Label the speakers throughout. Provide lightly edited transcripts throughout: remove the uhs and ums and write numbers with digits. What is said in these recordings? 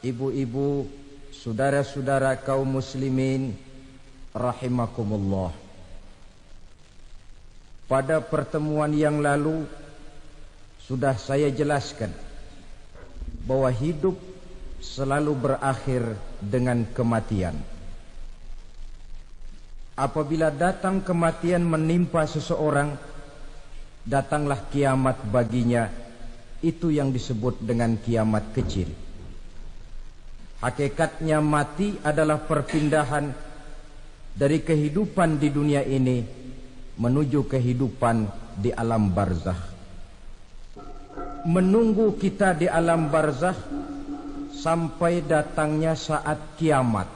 Speaker 1: Ibu-ibu, saudara-saudara kaum muslimin rahimakumullah. Pada pertemuan yang lalu sudah saya jelaskan bahwa hidup selalu berakhir dengan kematian. Apabila datang kematian menimpa seseorang, datanglah kiamat baginya. Itu yang disebut dengan kiamat kecil. Hakikatnya mati adalah perpindahan dari kehidupan di dunia ini menuju kehidupan di alam barzakh. Menunggu kita di alam barzakh sampai datangnya saat kiamat.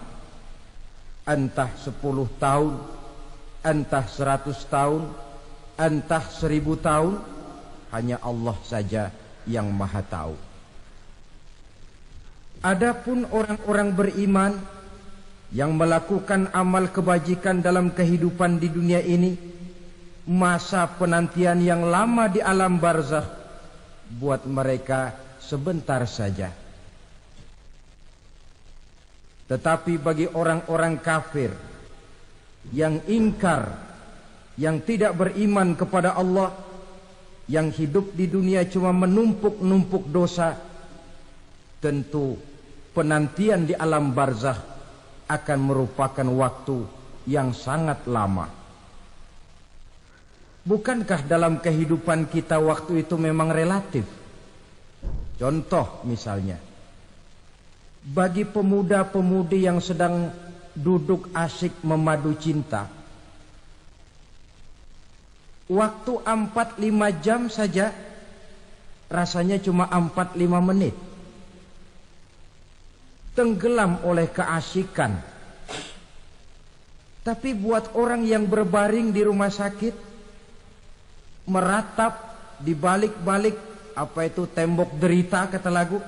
Speaker 1: Entah 10 tahun, entah 100 tahun, entah 1000 tahun, hanya Allah saja yang maha tahu. Adapun orang-orang beriman yang melakukan amal kebajikan dalam kehidupan di dunia ini, masa penantian yang lama di alam barzakh buat mereka sebentar saja. Tetapi bagi orang-orang kafir yang ingkar, yang tidak beriman kepada Allah, yang hidup di dunia cuma menumpuk-numpuk dosa, tentu penantian di alam barzakh akan merupakan waktu yang sangat lama. Bukankah dalam kehidupan kita waktu itu memang relatif? Contoh misalnya, bagi pemuda-pemudi yang sedang duduk asyik memadu cinta, waktu 4-5 jam saja rasanya cuma 4-5 menit. Tenggelam oleh keasikan. Tapi buat orang yang berbaring di rumah sakit, meratap di balik-balik apa itu tembok derita kata lagu,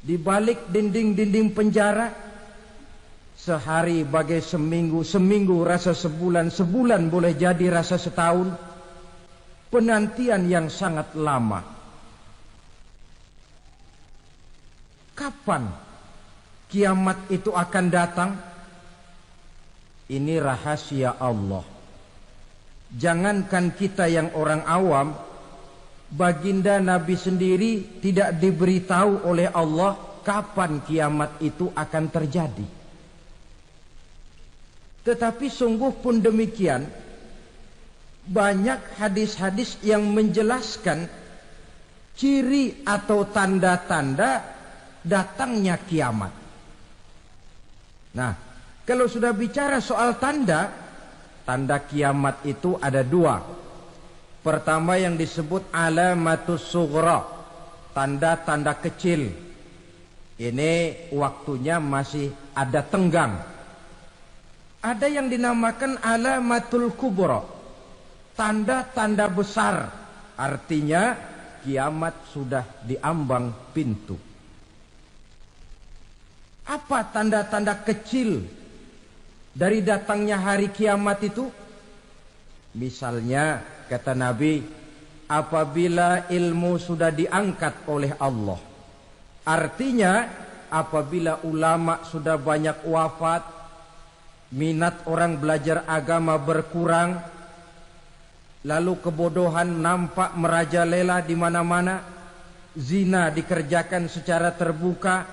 Speaker 1: di balik dinding-dinding penjara, sehari bagai seminggu, seminggu rasa sebulan, sebulan boleh jadi rasa setahun. Penantian yang sangat lama. Kapan kiamat itu akan datang? Ini rahasia Allah. Jangankan kita yang orang awam, baginda Nabi sendiri tidak diberitahu oleh Allah kapan kiamat itu akan terjadi. Tetapi sungguh pun demikian, banyak hadis-hadis yang menjelaskan ciri atau tanda-tanda datangnya kiamat. Nah, kalau sudah bicara soal tanda kiamat itu ada 2. Pertama yang disebut alamatus sughra, tanda-tanda kecil. Ini waktunya masih ada tenggang. Ada yang dinamakan alamatul kubra, tanda-tanda besar. Artinya kiamat sudah diambang pintu. Apa tanda-tanda kecil dari datangnya hari kiamat itu? Misalnya kata Nabi, apabila ilmu sudah diangkat oleh Allah. Artinya apabila ulama sudah banyak wafat, minat orang belajar agama berkurang, lalu kebodohan nampak merajalela di mana-mana, zina dikerjakan secara terbuka,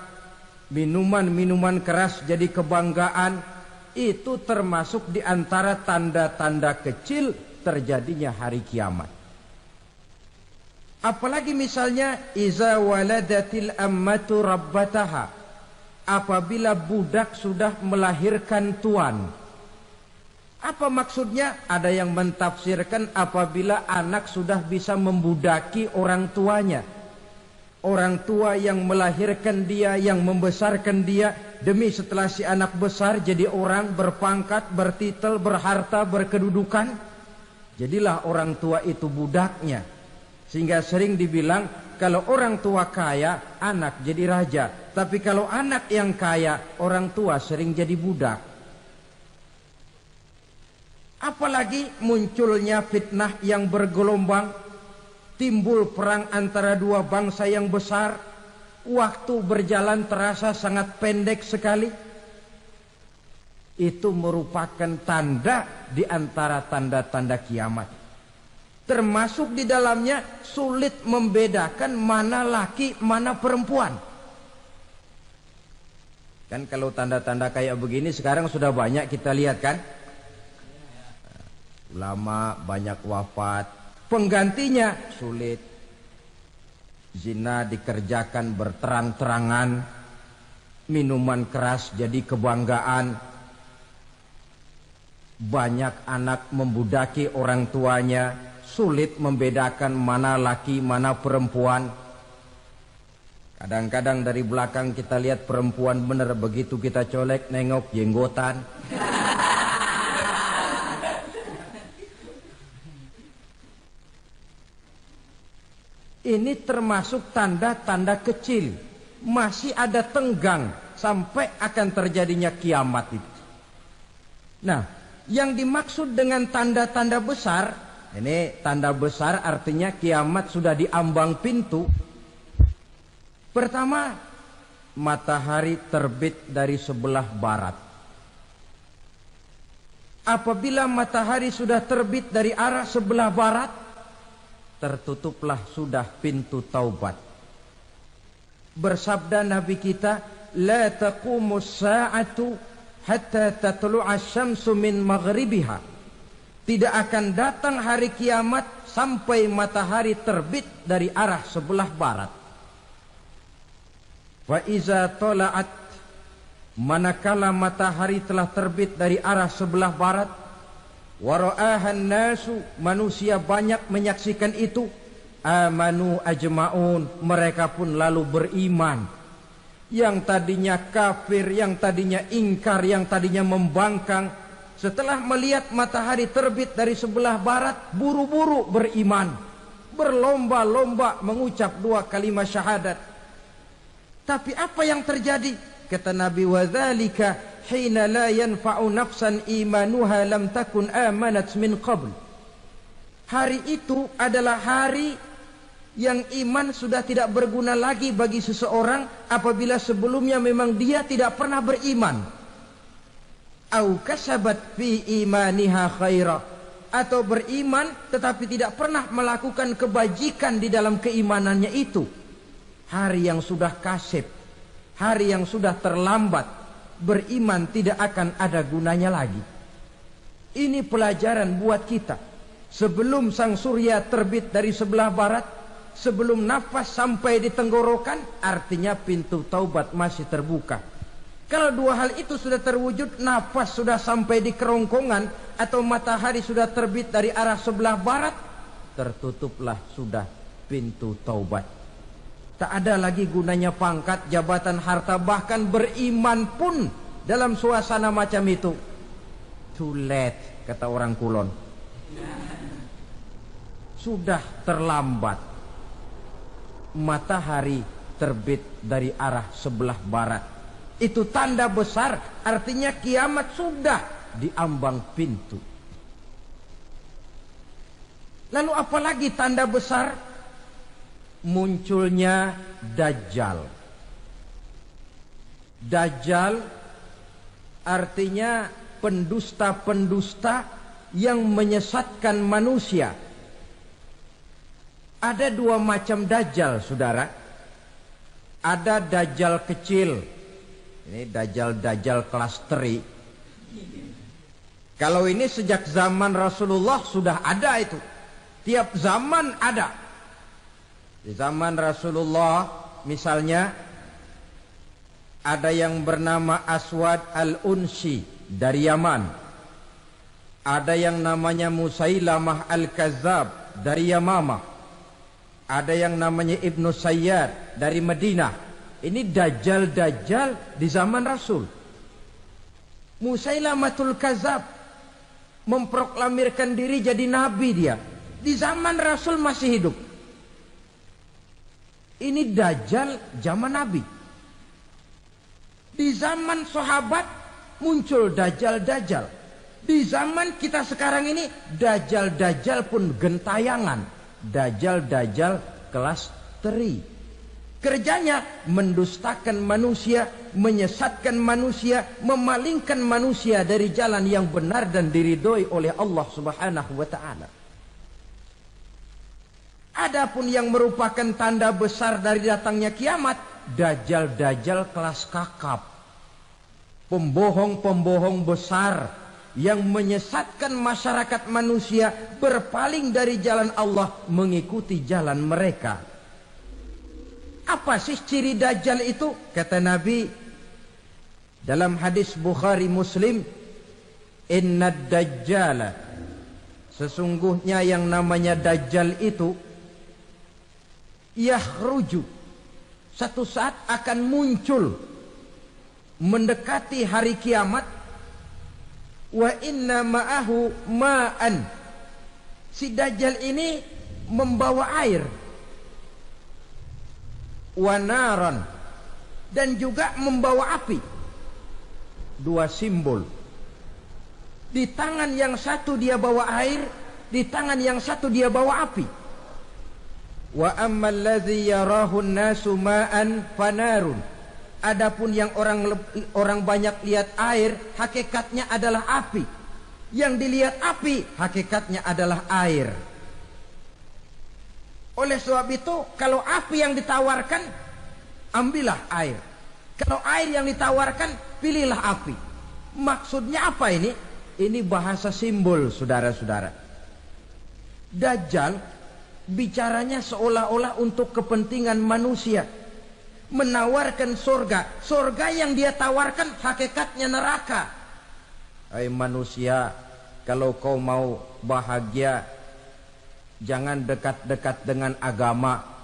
Speaker 1: minuman-minuman keras jadi kebanggaan, itu termasuk di antara tanda-tanda kecil terjadinya hari kiamat. Apalagi misalnya iza waladatil ammatu rabbataha, apabila budak sudah melahirkan tuan. Apa maksudnya? Ada yang mentafsirkan apabila anak sudah bisa membudaki orang tuanya. Orang tua yang melahirkan dia, yang membesarkan dia, demi setelah si anak besar jadi orang berpangkat, bertitel, berharta, berkedudukan, jadilah orang tua itu budaknya. Sehingga sering dibilang kalau orang tua kaya, anak jadi raja. Tapi kalau anak yang kaya, orang tua sering jadi budak. Apalagi munculnya fitnah yang bergelombang. timbul perang antara dua bangsa yang besar, waktu berjalan terasa sangat pendek sekali. Itu merupakan tanda di antara tanda-tanda kiamat. Termasuk di dalamnya sulit membedakan mana laki, mana perempuan. Kan kalau tanda-tanda kayak begini sekarang sudah banyak kita lihat kan. Ulama banyak wafat, penggantinya sulit. Zina dikerjakan berterang-terangan, minuman keras jadi kebanggaan. Banyak anak membudaki orang tuanya, sulit membedakan mana laki, mana perempuan. Kadang-kadang dari belakang kita lihat perempuan benar, begitu kita colek nengok jenggotan. Ini termasuk tanda-tanda kecil. Masih ada tenggang sampai akan terjadinya kiamat itu. Nah, yang dimaksud dengan tanda-tanda besar, ini tanda besar artinya kiamat sudah di ambang pintu. Pertama, matahari terbit dari sebelah barat. Apabila matahari sudah terbit dari arah sebelah barat, tertutuplah sudah pintu taubat. Bersabda Nabi kita, la taqumus sa'atu hatta tatlu'a syamsu min maghribiha. Tidak akan datang hari kiamat sampai matahari terbit dari arah sebelah barat. Wa iza tala'at, manakala matahari telah terbit dari arah sebelah barat, wa ra'ahan nasu, manusia banyak menyaksikan itu, amanu ajma'un, mereka pun lalu beriman. Yang tadinya kafir, yang tadinya ingkar, yang tadinya membangkang, setelah melihat matahari terbit dari sebelah barat, buru-buru beriman, berlomba-lomba mengucap dua kalimat syahadat. Tapi apa yang terjadi? Kata Nabi, wadzalika hina la yanfa'u nafsan imanuha lam takun amanat min qabl. Hari itu adalah hari yang iman sudah tidak berguna lagi bagi seseorang apabila sebelumnya memang dia tidak pernah beriman. Au kasabat fi imaniha khaira, atau beriman tetapi tidak pernah melakukan kebajikan di dalam keimanannya itu. Hari yang sudah kasib, hari yang sudah terlambat, beriman tidak akan ada gunanya lagi. Ini pelajaran buat kita. Sebelum sang surya terbit dari sebelah barat, sebelum nafas sampai di tenggorokan, artinya pintu taubat masih terbuka. Kalau dua hal itu sudah terwujud, nafas sudah sampai di kerongkongan, atau matahari sudah terbit dari arah sebelah barat, tertutuplah sudah pintu taubat. Tak ada lagi gunanya pangkat, jabatan, harta, bahkan beriman pun dalam suasana macam itu. Too late, kata orang Kulon. Sudah terlambat. Matahari terbit dari arah sebelah barat. Itu tanda besar, artinya kiamat sudah di ambang pintu. Lalu apalagi tanda besar? Munculnya Dajjal. Dajjal artinya pendusta-pendusta yang menyesatkan manusia. Ada dua macam Dajjal, saudara. Ada Dajjal kecil. Ini Dajjal kelas teri. Kalau ini sejak zaman Rasulullah sudah ada itu. Tiap zaman ada. Di zaman Rasulullah misalnya ada yang bernama Aswad al-Unsi dari Yaman. Ada yang namanya Musailamah al-Kazzab dari Yamamah. Ada yang namanya Ibnu Sayyad dari Madinah. Ini Dajjal-Dajjal di zaman Rasul. Musailamatul Kazzab memproklamirkan diri jadi nabi dia. Di zaman Rasul masih hidup. Ini Dajjal zaman Nabi. Di zaman sahabat muncul Dajjal-Dajjal. Di zaman kita sekarang ini Dajjal-Dajjal pun gentayangan. Dajjal kelas teri. Kerjanya mendustakan manusia, menyesatkan manusia, memalingkan manusia dari jalan yang benar dan diridhoi oleh Allah Subhanahu wa taala. Adapun yang merupakan tanda besar dari datangnya kiamat, dajjal kelas kakap. Pembohong-pembohong besar yang menyesatkan masyarakat manusia berpaling dari jalan Allah mengikuti jalan mereka. Apa sih ciri dajjal itu? Kata Nabi dalam hadis Bukhari Muslim, "Inna dajjala", sesungguhnya yang namanya dajjal itu yakhruju, satu saat akan muncul mendekati hari kiamat. Wa inna ma'ahu ma'an, si dajjal ini membawa air. Wa naran, dan juga membawa api. Dua simbol. Di tangan yang satu dia bawa air, di tangan yang satu dia bawa api. Wa ammal ladzi yarahu an-nasu ma'an fanarun, adapun yang orang banyak lihat air, hakikatnya adalah api. Yang dilihat api, hakikatnya adalah air. Oleh sebab itu, kalau api yang ditawarkan, ambillah air. Kalau air yang ditawarkan, pilihlah api. Maksudnya apa ini? Ini bahasa simbol, saudara-saudara. Dajjal bicaranya seolah-olah untuk kepentingan manusia. Menawarkan surga. Surga yang dia tawarkan hakikatnya neraka. Hai manusia, kalau kau mau bahagia, jangan dekat-dekat dengan agama.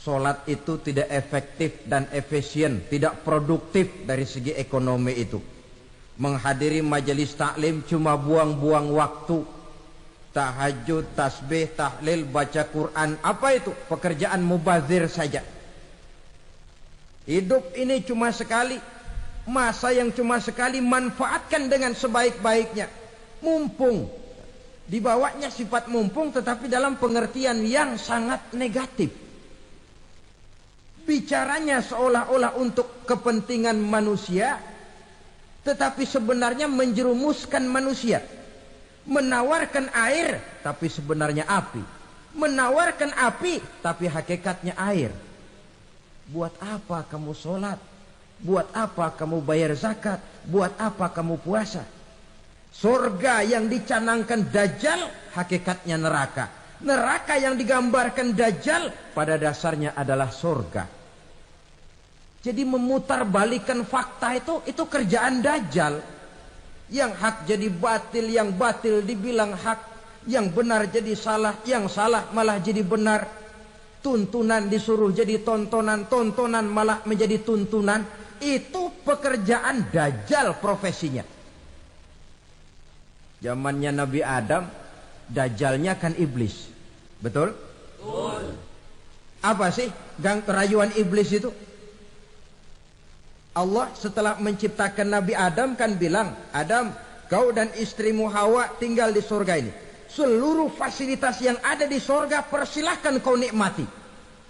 Speaker 1: Solat itu tidak efektif dan efisien, tidak produktif dari segi ekonomi itu. Menghadiri majelis taklim cuma buang-buang waktu. Tahajud, tasbih, tahlil, baca Quran, apa itu? Pekerjaan mubazir saja. Hidup ini cuma sekali, masa yang cuma sekali, manfaatkan dengan sebaik-baiknya. Mumpung, dibawanya sifat mumpung tetapi dalam pengertian yang sangat negatif. Bicaranya seolah-olah untuk kepentingan manusia, tetapi sebenarnya menjerumuskan manusia. Menawarkan air, tapi sebenarnya api. Menawarkan api, tapi hakikatnya air. Buat apa kamu sholat? Buat apa kamu bayar zakat? Buat apa kamu puasa? Surga yang dicanangkan Dajjal, hakikatnya neraka. Neraka yang digambarkan Dajjal, pada dasarnya adalah surga. Jadi memutarbalikan fakta itu kerjaan Dajjal. Yang hak jadi batil, yang batil dibilang hak, yang benar jadi salah, yang salah malah jadi benar. Tuntunan disuruh jadi tontonan, tontonan malah menjadi tuntunan. Itu pekerjaan Dajjal profesinya. Zamannya Nabi Adam, Dajjalnya kan iblis. Betul? Betul. Apa sih rayuan iblis itu? Allah setelah menciptakan Nabi Adam kan bilang, Adam, kau dan istrimu Hawa tinggal di surga ini. Seluruh fasilitas yang ada di surga persilahkan kau nikmati.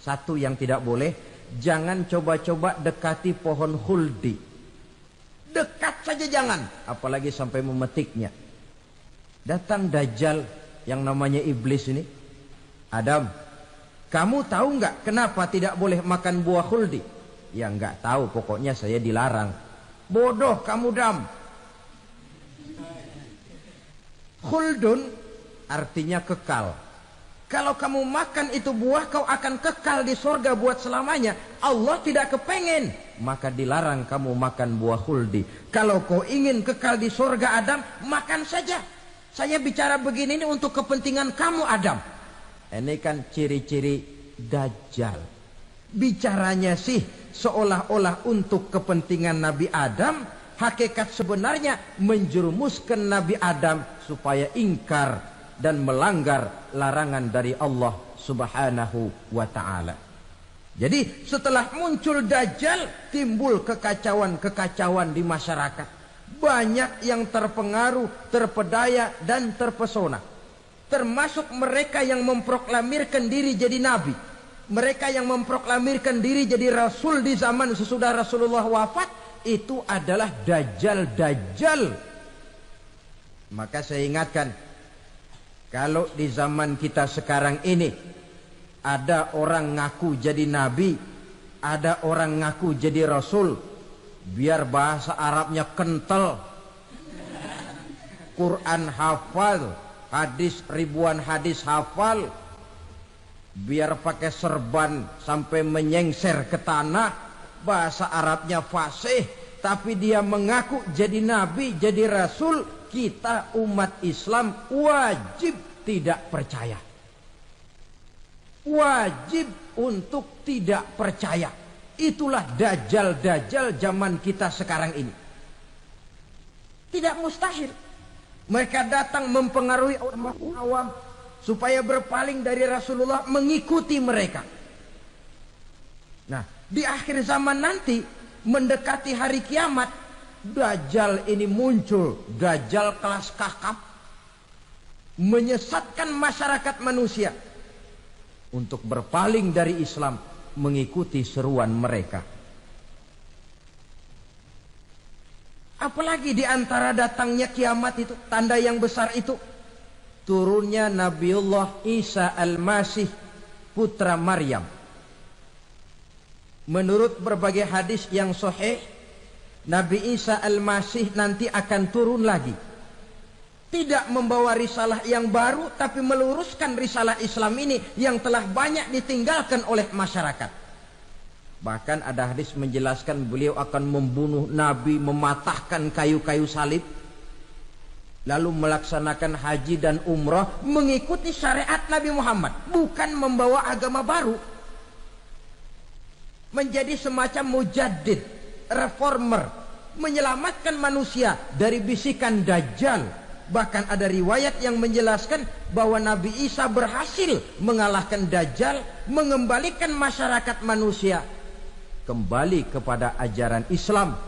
Speaker 1: Satu yang tidak boleh, jangan coba-coba dekati pohon khuldi. Dekat saja jangan, apalagi sampai memetiknya. Datang Dajjal yang namanya iblis ini. Adam, kamu tahu nggak kenapa tidak boleh makan buah khuldi? Ya nggak tahu, pokoknya saya dilarang. Bodoh kamu Dam. Khuldun artinya kekal. Kalau kamu makan itu buah, kau akan kekal di surga buat selamanya. Allah tidak kepengen, maka dilarang kamu makan buah khuldi. Kalau kau ingin kekal di surga Adam, makan saja. Saya bicara begini ini untuk kepentingan kamu Adam. Ini kan ciri-ciri Dajjal. Bicaranya sih seolah-olah untuk kepentingan Nabi Adam, hakikat sebenarnya menjerumuskan Nabi Adam supaya ingkar dan melanggar larangan dari Allah Subhanahu wa ta'ala. Jadi setelah muncul Dajjal, timbul kekacauan-kekacauan di masyarakat. Banyak yang terpengaruh, terpedaya dan terpesona. termasuk mereka yang memproklamirkan diri jadi nabi, mereka yang memproklamirkan diri jadi rasul di zaman sesudah Rasulullah wafat, itu adalah dajjal-dajjal. Maka saya ingatkan, kalau di zaman kita sekarang ini ada orang ngaku jadi nabi, ada orang ngaku jadi rasul, biar bahasa Arabnya kental, Quran hafal, hadis ribuan hadis hafal, biar pakai serban sampai menyengser ke tanah, bahasa Arabnya fasih, tapi dia mengaku jadi nabi, jadi rasul, kita umat Islam wajib tidak percaya. Wajib untuk tidak percaya. Itulah dajjal-dajjal zaman kita sekarang ini. Tidak mustahil mereka datang mempengaruhi orang awam supaya berpaling dari Rasulullah, mengikuti mereka. Nah, di akhir zaman nanti, mendekati hari kiamat, dajjal ini muncul, dajjal kelas kakap, menyesatkan masyarakat manusia untuk berpaling dari Islam, mengikuti seruan mereka. Apalagi di antara datangnya kiamat itu, tanda yang besar itu, turunnya Nabiullah Isa Al-Masih, putra Maryam. Menurut berbagai hadis yang sahih, Nabi Isa Al-Masih nanti akan turun lagi. Tidak membawa risalah yang baru, tapi meluruskan risalah Islam ini yang telah banyak ditinggalkan oleh masyarakat. Bahkan ada hadis menjelaskan beliau akan membunuh Nabi, mematahkan kayu-kayu salib, lalu melaksanakan haji dan umrah mengikuti syariat Nabi Muhammad, bukan membawa agama baru. Menjadi semacam mujaddid, reformer, menyelamatkan manusia dari bisikan dajjal. Bahkan ada riwayat yang menjelaskan bahwa Nabi Isa berhasil mengalahkan dajjal, mengembalikan masyarakat manusia kembali kepada ajaran Islam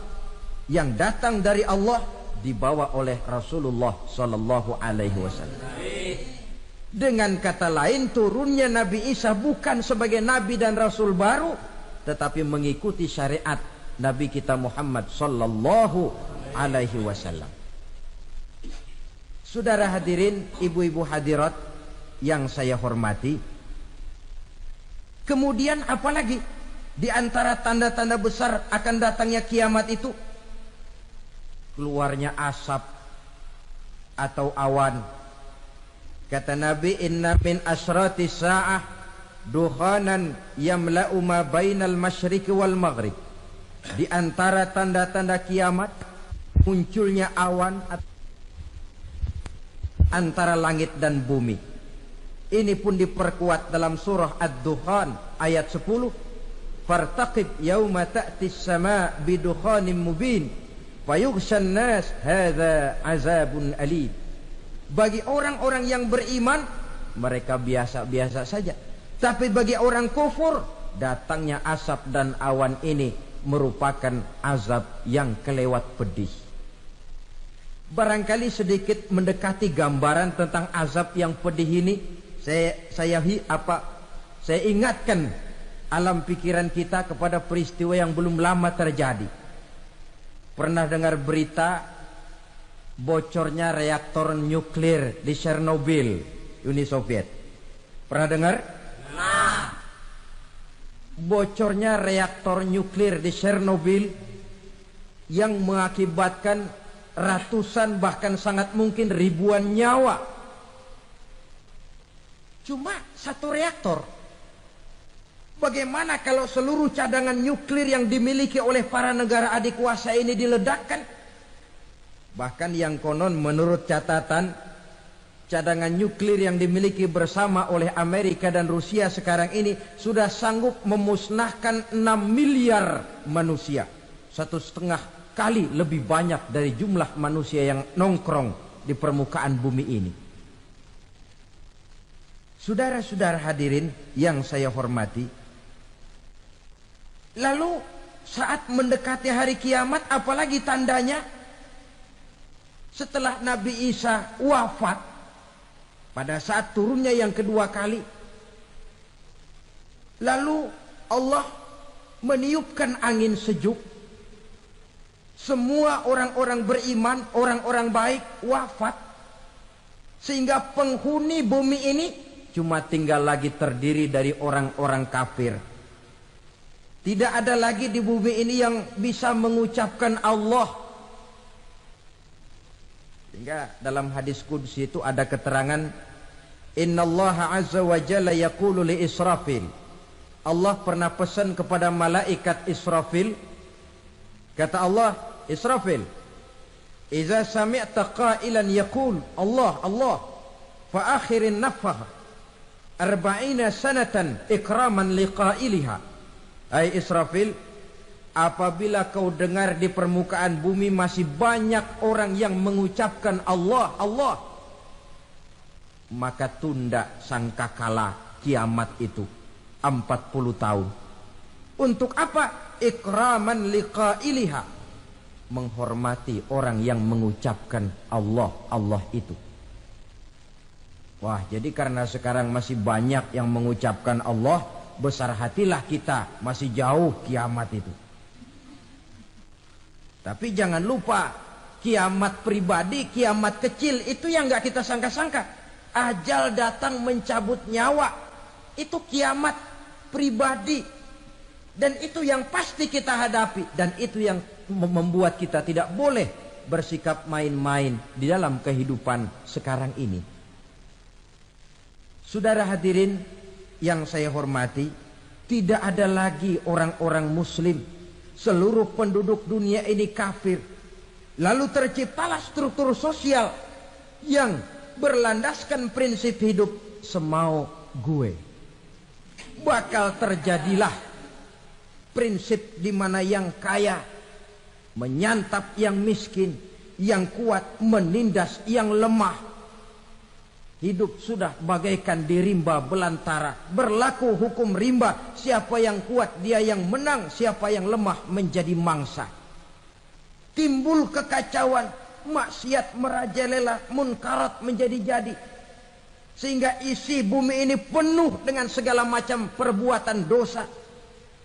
Speaker 1: yang datang dari Allah, dibawa oleh Rasulullah sallallahu alaihi wasallam. Dengan kata lain, turunnya Nabi Isa bukan sebagai nabi dan rasul baru, tetapi mengikuti syariat Nabi kita Muhammad sallallahu alaihi wasallam. Saudara hadirin, ibu-ibu hadirat yang saya hormati, kemudian apalagi di antara tanda-tanda besar akan datangnya kiamat itu? Keluarnya asap atau awan. Kata Nabi, inna min asyrati sa'ah dukhanan yamla'u ma bainal masyriqi wal maghrib. Di antara tanda-tanda kiamat, munculnya awan antara langit dan bumi. Ini pun diperkuat dalam surah Ad-Dukhan ayat 10. Fartaqib yauma ta'tis sama' bidukhanin mubin fayughshan nas hadza azabun alim. Bagi orang-orang yang beriman, mereka biasa-biasa saja. Tapi bagi orang kufur, datangnya asap dan awan ini merupakan azab yang kelewat pedih. Barangkali sedikit mendekati gambaran tentang azab yang pedih ini, saya ingatkan alam pikiran kita kepada peristiwa yang belum lama terjadi. Pernah dengar berita bocornya reaktor nuklir di Chernobyl, Uni Soviet? Pernah dengar? Nah, bocornya reaktor nuklir di Chernobyl yang mengakibatkan ratusan bahkan sangat mungkin ribuan nyawa. Cuma satu reaktor. Bagaimana kalau seluruh cadangan nuklir yang dimiliki oleh para negara adik kuasa ini diledakkan? Bahkan yang konon menurut catatan, cadangan nuklir yang dimiliki bersama oleh Amerika dan Rusia sekarang ini sudah sanggup memusnahkan 6 miliar manusia. 1,5 kali lebih banyak dari jumlah manusia yang nongkrong di permukaan bumi ini. Saudara-saudara hadirin yang saya hormati, lalu saat mendekati hari kiamat, apalagi tandanya? Setelah Nabi Isa wafat, Pada saat turunnya yang kedua kali, lalu Allah meniupkan angin sejuk. Semua orang-orang beriman, orang-orang baik wafat. Sehingga penghuni bumi ini cuma tinggal lagi terdiri dari orang-orang kafir. Tidak ada lagi di bumi ini yang bisa mengucapkan Allah. Sehingga dalam hadis qudsi itu ada keterangan, innallaha azza wa jalla yaqulu li Israfil. Allah pernah pesan kepada malaikat Israfil. Kata Allah, Israfil, idza sami'ta qailan yaqul Allah Allah fa akhirin nafah 40 sanatan ikraman liqailiha. Hai Israfil, apabila kau dengar di permukaan bumi masih banyak orang yang mengucapkan Allah, Allah, maka tunda sangkakala kiamat itu 40 tahun. Untuk apa? Ikraman liqailiha, menghormati orang yang mengucapkan Allah, Allah itu. Wah, jadi karena sekarang masih banyak yang mengucapkan Allah, besar hatilah kita, masih jauh kiamat itu. Tapi jangan lupa, kiamat pribadi, kiamat kecil itu yang gak kita sangka-sangka. Ajal datang mencabut nyawa, itu kiamat pribadi. Dan itu yang pasti kita hadapi. Dan itu yang membuat kita tidak boleh bersikap main-main di dalam kehidupan sekarang ini. Saudara hadirin yang saya hormati, tidak ada lagi orang-orang muslim. Seluruh penduduk dunia ini kafir. Lalu terciptalah struktur sosial yang berlandaskan prinsip hidup semau gue. Bakal terjadilah prinsip di mana yang kaya menyantap yang miskin, yang kuat menindas yang lemah. Hidup sudah bagaikan di rimba belantara. Berlaku hukum rimba. Siapa yang kuat dia yang menang. Siapa yang lemah menjadi mangsa. Timbul kekacauan. Maksiat merajalela. Munkarat menjadi-jadi. Sehingga isi bumi ini penuh dengan segala macam perbuatan dosa.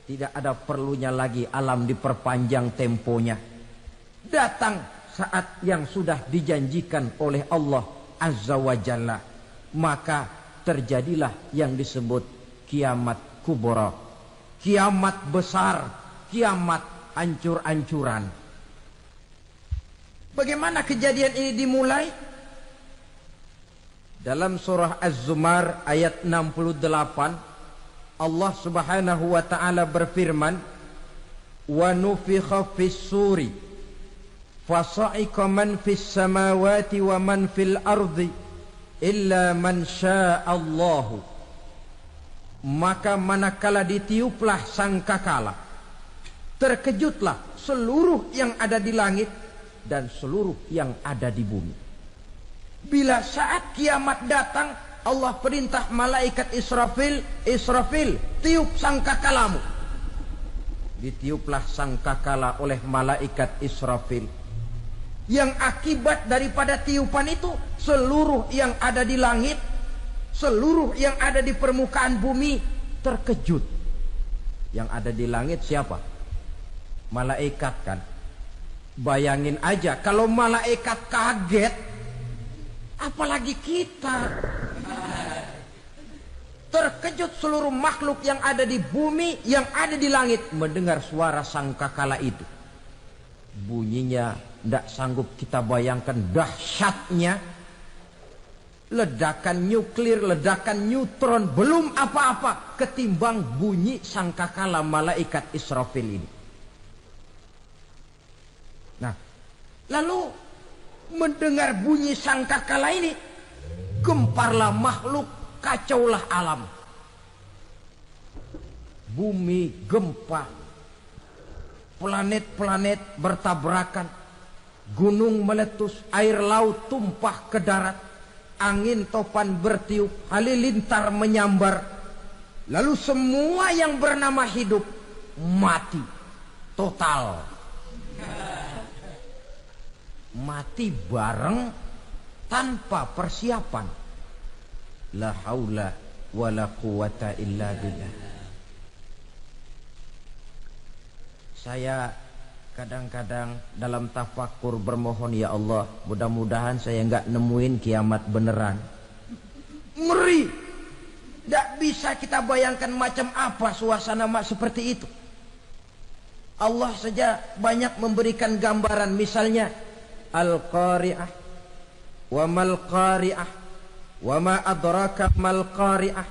Speaker 1: Tidak ada perlunya lagi alam diperpanjang temponya. Datang saat yang sudah dijanjikan oleh Allah Azza wa Jalla, maka terjadilah yang disebut kiamat kubra, kiamat besar, kiamat ancur-ancuran. Bagaimana kejadian ini dimulai? Dalam surah Az-Zumar ayat 68, Allah Subhanahu wa taala berfirman, "Wa nufikha fis-suri fasa'iqa man fis samawati wa man fil ardi illa man sya'allahu." Maka manakala ditiuplah sangkakala, terkejutlah seluruh yang ada di langit dan seluruh yang ada di bumi. Bila saat kiamat datang, Allah perintah malaikat Israfil, Israfil, tiup sangkakalamu. Ditiuplah sangkakala oleh malaikat Israfil. Yang akibat daripada tiupan itu, seluruh yang ada di langit, seluruh yang ada di permukaan bumi terkejut. Yang ada di langit siapa? Malaikat kan. Bayangin aja kalau malaikat kaget, apalagi kita. Terkejut seluruh makhluk yang ada di bumi, yang ada di langit mendengar suara sangkakala itu. Bunyinya tidak sanggup kita bayangkan dahsyatnya. Ledakan nuklir, ledakan neutron, belum apa-apa ketimbang bunyi sangkakala malaikat Israfil ini. Nah, lalu mendengar bunyi sangkakala ini, gemparlah makhluk, kacaulah alam. Bumi gempa, planet-planet bertabrakan, gunung meletus, air laut tumpah ke darat, angin topan bertiup, halilintar menyambar. Lalu semua yang bernama hidup mati total. Mati bareng tanpa persiapan. La haula wa la quwata illa billah. Saya kadang-kadang dalam tafakur bermohon, ya Allah, mudah-mudahan saya enggak nemuin kiamat beneran. Ngeri. Tidak bisa kita bayangkan macam apa suasana seperti itu. Allah saja banyak memberikan gambaran, misalnya Al-Qari'ah, wa mal qari'ah, wa ma adraka mal qari'ah.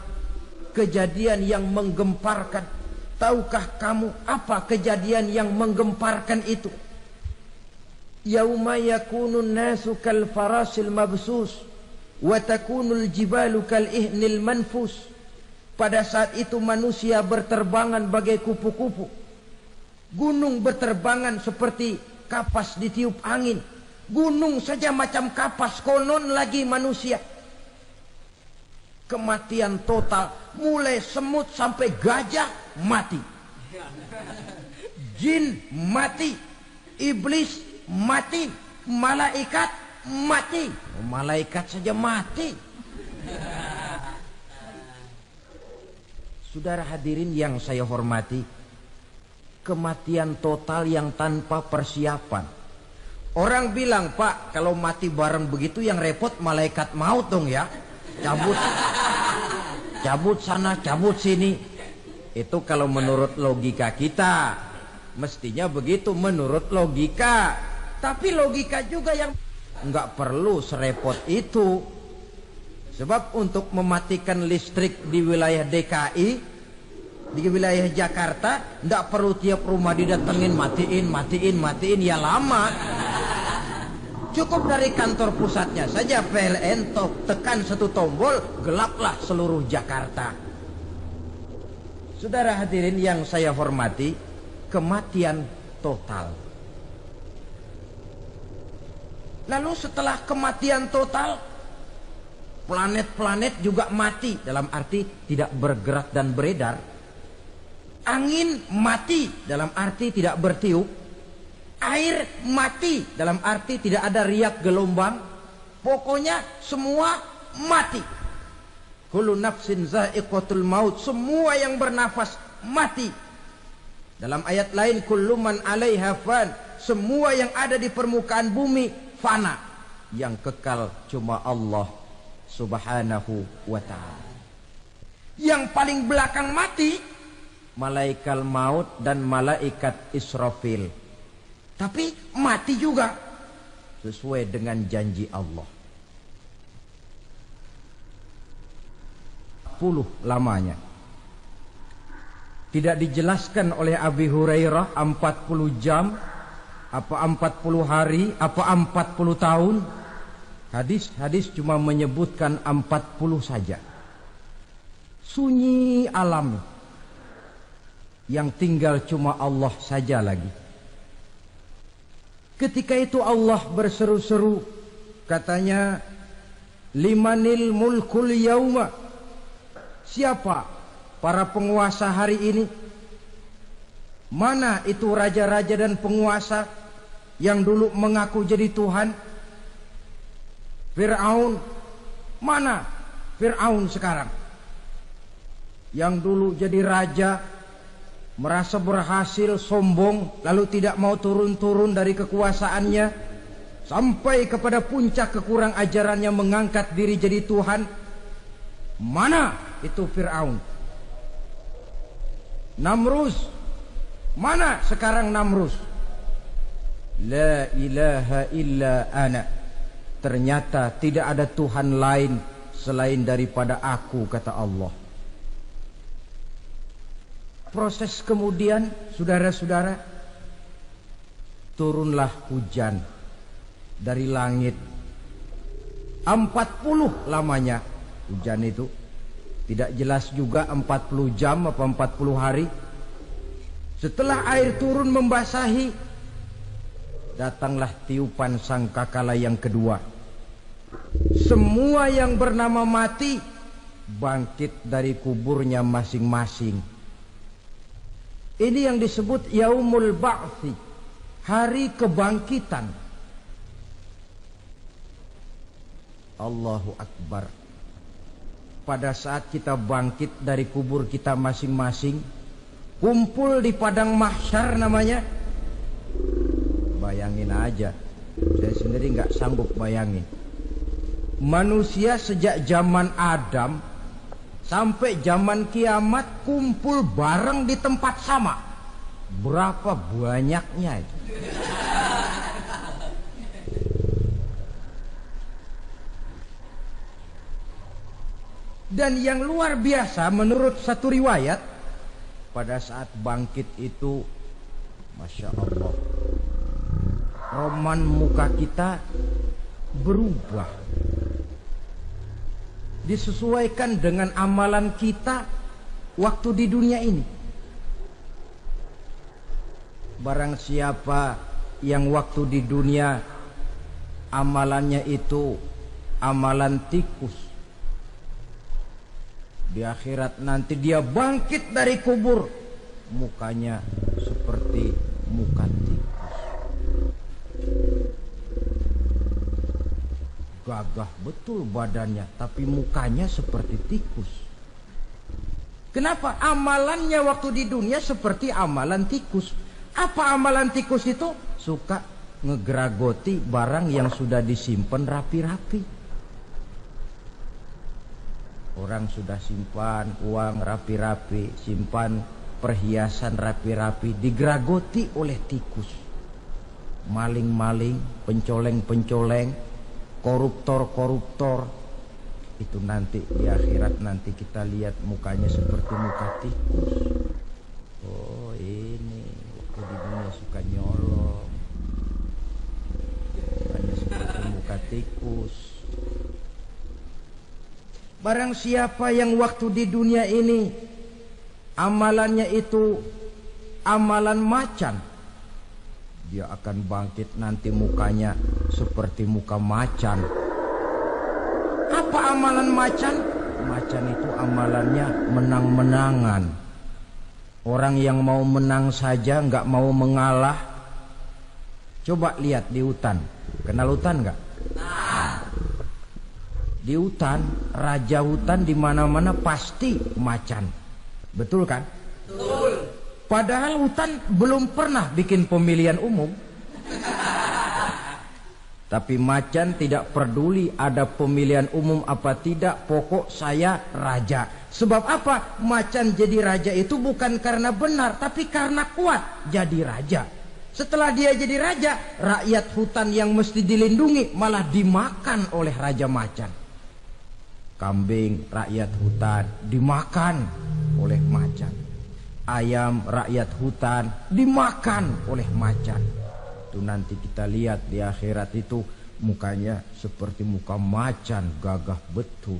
Speaker 1: Kejadian yang menggemparkan. Tahukah kamu apa kejadian yang menggemparkan itu? Yauma yakunun nasu kal farasil mabsus wa takunul jibalu kal ihnil manfus. Pada saat itu manusia berterbangan bagai kupu-kupu. Gunung berterbangan seperti kapas ditiup angin. Gunung saja macam kapas, konon lagi manusia. Kematian total, mulai semut sampai gajah mati. Jin mati, iblis mati, malaikat mati. Malaikat saja mati. Saudara hadirin yang saya hormati, kematian total yang tanpa persiapan. Orang bilang, Pak, kalau mati bareng begitu yang repot malaikat maut dong ya. Cabut sana, cabut sini. Itu kalau menurut logika kita, mestinya begitu menurut logika. Tapi logika juga yang nggak perlu serepot itu. Sebab untuk mematikan listrik di wilayah DKI, di wilayah Jakarta, nggak perlu tiap rumah didatengin, matiin, ya lama. Cukup dari kantor pusatnya saja PLN, tekan satu tombol, gelaplah seluruh Jakarta. Saudara hadirin yang saya hormati, kematian total. Lalu setelah kematian total, planet-planet juga mati, dalam arti tidak bergerak dan beredar. Angin mati, dalam arti tidak bertiup. Air mati, dalam arti tidak ada riak gelombang. Pokoknya semua mati. Kullu nafsin za'iqatul maut. Semua yang bernafas mati. Dalam ayat lain, kullu man 'alaiha fan. Semua yang ada di permukaan bumi fana. Yang kekal cuma Allah Subhanahu wa ta'ala. Yang paling belakang mati malaikat maut dan malaikat Israfil. Tapi mati juga sesuai dengan janji Allah. 10 lamanya. Tidak dijelaskan oleh Abi Hurairah 40 jam, apa 40 hari, apa 40 tahun. Hadis cuma menyebutkan 40 saja. Sunyi alam. Yang tinggal cuma Allah saja lagi. Ketika itu Allah berseru-seru, katanya, limanil mulkul yauma. Siapa para penguasa hari ini? Mana itu raja-raja dan penguasa yang dulu mengaku jadi Tuhan? Fir'aun. Mana Fir'aun sekarang? Yang dulu jadi raja, merasa berhasil, sombong, lalu tidak mau turun-turun dari kekuasaannya, sampai kepada puncak kekurang ajarannya mengangkat diri jadi Tuhan. Mana itu Fir'aun? Namrus. Mana sekarang Namrus? La ilaha illa ana. Ternyata tidak ada Tuhan lain selain daripada aku, kata Allah. Proses kemudian, saudara-saudara, turunlah hujan dari langit. 40 lamanya hujan itu. Tidak jelas juga 40 jam apa 40 hari. Setelah air turun membasahi, datanglah tiupan sangkakala yang kedua. Semua yang bernama mati bangkit dari kuburnya masing-masing. Ini yang disebut Yaumul Ba'thi, hari kebangkitan. Allahu Akbar. pada saat kita bangkit dari kubur kita masing-masing, kumpul di padang mahsyar namanya. Bayangin aja, saya sendiri nggak sanggup bayangin. Manusia sejak zaman Adam sampai zaman kiamat kumpul bareng di tempat sama. Berapa banyaknya itu? Dan yang luar biasa menurut satu riwayat, pada saat bangkit itu, Masya Allah, roman muka kita berubah, disesuaikan dengan amalan kita waktu di dunia ini. Barang siapa yang waktu di dunia amalannya itu amalan tikus, di akhirat nanti dia bangkit dari kubur, mukanya seperti muka tikus. Gagah betul badannya, tapi mukanya seperti tikus. Kenapa? Amalannya waktu di dunia seperti amalan tikus. Apa amalan tikus itu? Suka ngegeragoti barang yang sudah disimpan rapi-rapi. Orang sudah simpan uang rapi-rapi, simpan perhiasan rapi-rapi, digeragoti oleh tikus. Maling-maling, pencoleng-pencoleng, koruptor-koruptor. Itu nanti di akhirat nanti kita lihat mukanya seperti muka tikus. Oh ini waktu di dunia suka nyolong, mukanya seperti muka tikus. Barang siapa yang waktu di dunia ini amalannya itu amalan macan, dia akan bangkit nanti mukanya seperti muka macan. Apa amalan macan? Macan itu amalannya menang-menangan. Orang yang mau menang saja nggak mau mengalah. Coba lihat di hutan. Kenal hutan nggak? Di hutan, raja hutan di mana-mana pasti macan. Betul kan? Betul. Padahal hutan belum pernah bikin pemilihan umum. Tapi macan tidak peduli ada pemilihan umum apa tidak, pokok saya raja. Sebab apa? Macan jadi raja itu bukan karena benar, tapi karena kuat jadi raja. Setelah dia jadi raja, rakyat hutan yang mesti dilindungi malah dimakan oleh raja macan. Kambing rakyat hutan dimakan oleh macan. Ayam rakyat hutan dimakan oleh macan. Itu nanti kita lihat di akhirat itu mukanya seperti muka macan, gagah betul.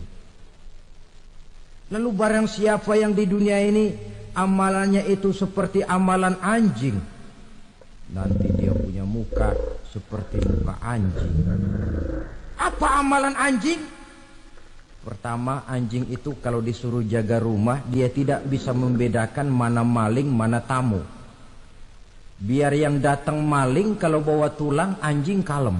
Speaker 1: Lalu barang siapa yang di dunia ini amalannya itu seperti amalan anjing, nanti dia punya muka seperti muka anjing. Apa amalan anjing? Pertama, anjing itu kalau disuruh jaga rumah, dia tidak bisa membedakan mana maling, mana tamu. Biar yang datang maling, kalau bawa tulang, anjing kalem.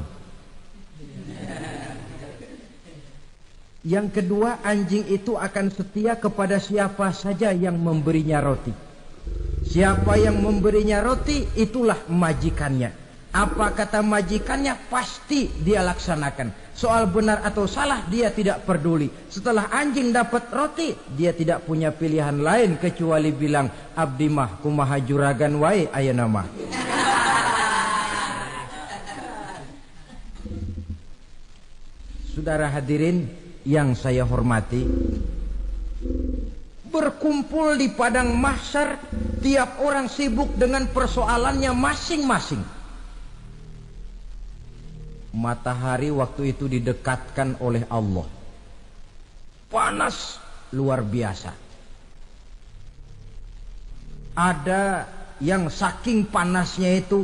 Speaker 1: Yang kedua, anjing itu akan setia kepada siapa saja yang memberinya roti. Siapa yang memberinya roti, itulah majikannya. Apa kata majikannya, pasti dia laksanakan. Soal benar atau salah dia tidak peduli. Setelah anjing dapat roti, dia tidak punya pilihan lain kecuali bilang, abdi mah kumaha juragan wae ayeuna mah. Saudara hadirin yang saya hormati, berkumpul di padang mahsyar, tiap orang sibuk dengan persoalannya masing-masing. Matahari waktu itu didekatkan oleh Allah. Panas luar biasa. Ada yang saking panasnya itu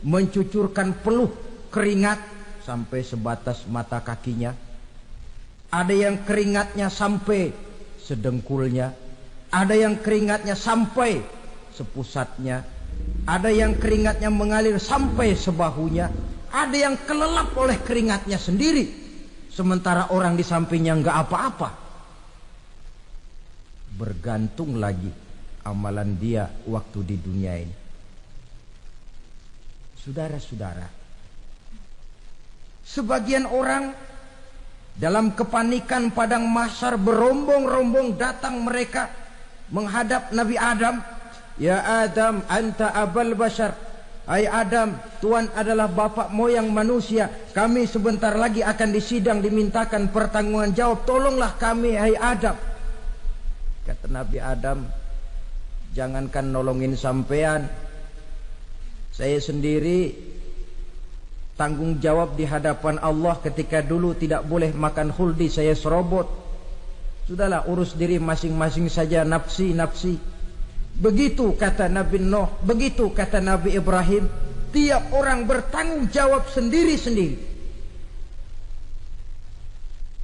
Speaker 1: mencucurkan peluh keringat sampai sebatas mata kakinya. Ada yang keringatnya sampai sedengkulnya. Ada yang keringatnya sampai sepusatnya. Ada yang keringatnya mengalir sampai sebahunya. Ada yang kelelap oleh keringatnya sendiri, sementara orang di sampingnya nggak apa-apa. bergantung lagi amalan dia waktu di dunia ini. Saudara-saudara, sebagian orang dalam kepanikan padang mahsyar berombong-rombong datang mereka menghadap Nabi Adam. Ya Adam, anta abal bashar. Hai Adam, Tuhan adalah bapak moyang manusia. Kami sebentar lagi akan disidang, dimintakan pertanggungan jawab. Tolonglah kami, hai Adam. Kata Nabi Adam, jangankan nolongin sampean, saya sendiri tanggung jawab di hadapan Allah ketika dulu tidak boleh makan khuldi, saya serobot. Sudahlah, urus diri masing-masing saja, nafsi. Begitu kata Nabi Nuh, begitu kata Nabi Ibrahim. Tiap orang bertanggung jawab sendiri-sendiri.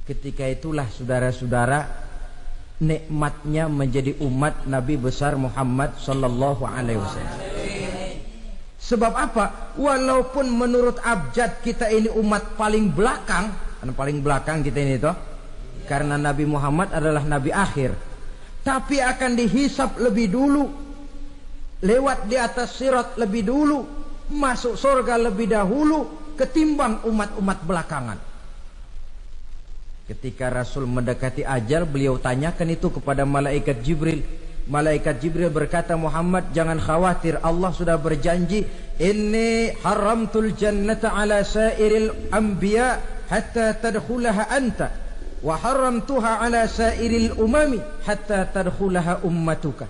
Speaker 1: Ketika itulah saudara-saudara, nikmatnya menjadi umat Nabi besar Muhammad sallallahu alaihi wasallam. Sebab apa? Walaupun menurut abjad kita ini umat paling belakang, kan paling belakang kita ini toh, karena Nabi Muhammad adalah nabi akhir, tapi akan dihisap lebih dulu, lewat di atas sirat lebih dulu, masuk surga lebih dahulu ketimbang umat-umat belakangan. Ketika Rasul mendekati ajal, beliau tanyakan itu kepada malaikat Jibril. Malaikat Jibril berkata, Muhammad, jangan khawatir, Allah sudah berjanji, inni haramtul jannata ala sairil anbiya hatta tadkhulaha anta, wa haramtuha ala sairil umami hatta tadkhulaha ummatuka.